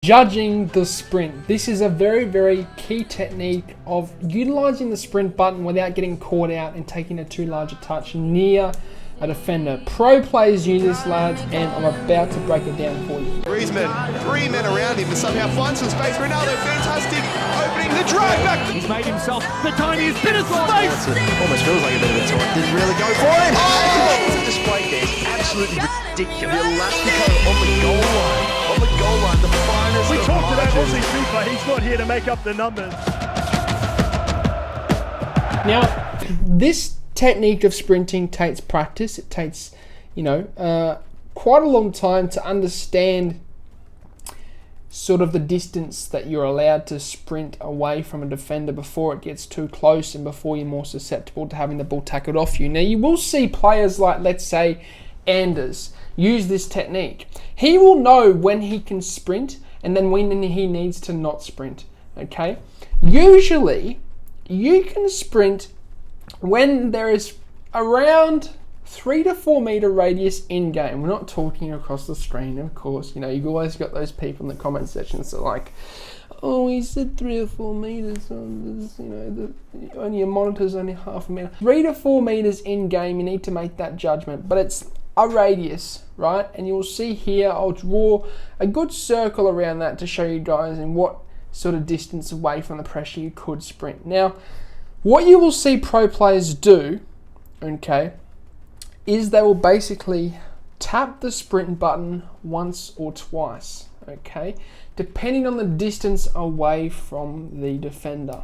Judging the sprint. This is a very, very key technique of utilizing the sprint button without getting caught out and taking a too large a touch near a defender. Pro players use this, lads, and I'm about to break it down for you. Griezmann, 3 men around him, and somehow finds some space. Ronaldo, fantastic, opening the drive back. He's made himself the tiniest bit of space. Almost feels like a bit of a time. Didn't really go for it. Oh! The display there is absolutely ridiculous. The Elastico on the goal line. On the goal line, the finest. We talked about Aussie FIFA. He's not here to make up the numbers. Now, this technique of sprinting takes practice. It takes, quite a long time to understand sort of the distance that you're allowed to sprint away from a defender before it gets too close and before you're more susceptible to having the ball tackled off you. Now, you will see players like, let's say, Anders use this technique. He will know when he can sprint and then when he needs to not sprint, okay? Usually, you can sprint when there is around 3 to 4 meter radius in game. We're not talking across the screen, of course. You've always got those people in the comment sections that are like, oh, he said 3 or 4 meters on this, only your monitor's only half a meter. 3 to 4 meters in game, you need to make that judgment, but it's a radius, right? And you'll see here, I'll draw a good circle around that to show you guys in what sort of distance away from the pressure you could sprint. Now, what you will see pro players do, okay, is they will basically tap the sprint button once or twice, okay, depending on the distance away from the defender.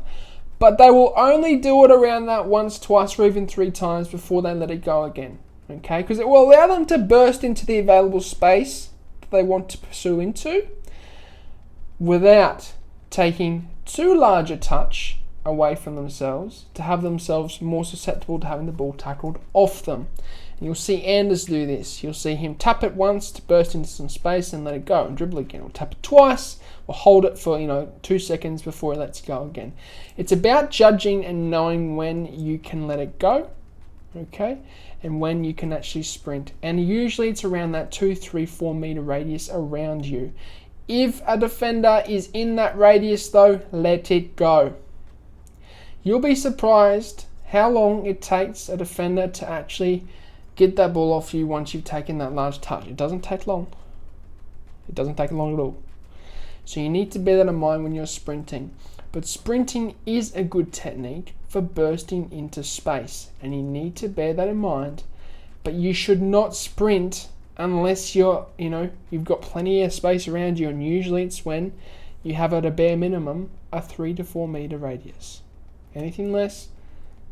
But they will only do it around that once, twice, or even 3 times before they let it go again, okay, because it will allow them to burst into the available space that they want to pursue into without taking too large a touch away from themselves to have themselves more susceptible to having the ball tackled off them. And you'll see Anders do this. You'll see him tap it once to burst into some space and let it go and dribble again. Or tap it twice or hold it for 2 seconds before he lets go again. It's about judging and knowing when you can let it go, okay, and when you can actually sprint. And usually it's around that 2, 3, 4 meter radius around you. If a defender is in that radius though, let it go. You'll be surprised how long it takes a defender to actually get that ball off you once you've taken that large touch. It doesn't take long. It doesn't take long at all. So you need to bear that in mind when you're sprinting. But sprinting is a good technique for bursting into space, and you need to bear that in mind. But you should not sprint unless you've got plenty of space around you, and usually it's when you have at a bare minimum a 3 to 4 meter radius. Anything less,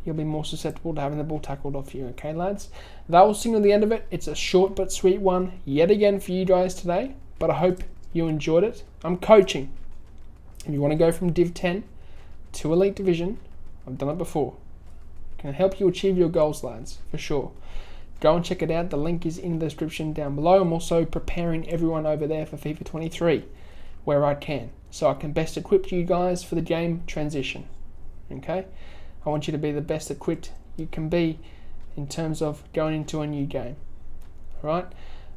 you'll be more susceptible to having the ball tackled off you, okay, lads? That will signal the end of it. It's a short but sweet one yet again for you guys today, but I hope you enjoyed it. I'm coaching. If you want to go from Div 10 to Elite Division, I've done it before. I can help you achieve your goals, lads, for sure. Go and check it out. The link is in the description down below. I'm also preparing everyone over there for FIFA 23 where I can, so I can best equip you guys for the game transition. Okay, I want you to be the best equipped you can be in terms of going into a new game. Alright,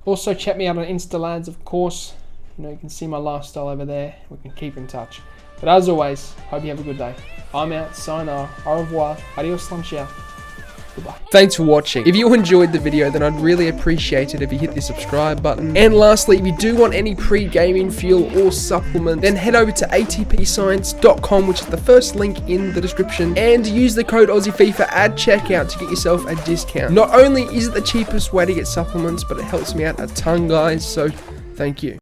also check me out on Insta, lads, of course. You can see my lifestyle over there. We can keep in touch. But as always, hope you have a good day. I'm out, sayonara, au revoir, adios, slam ciao. Goodbye. Thanks for watching. If you enjoyed the video, then I'd really appreciate it if you hit the subscribe button. And lastly, if you do want any pre-gaming fuel or supplement, then head over to atpscience.com, which is the first link in the description, and use the code AussieFIFA at checkout to get yourself a discount. Not only is it the cheapest way to get supplements, but it helps me out a ton, guys, so thank you.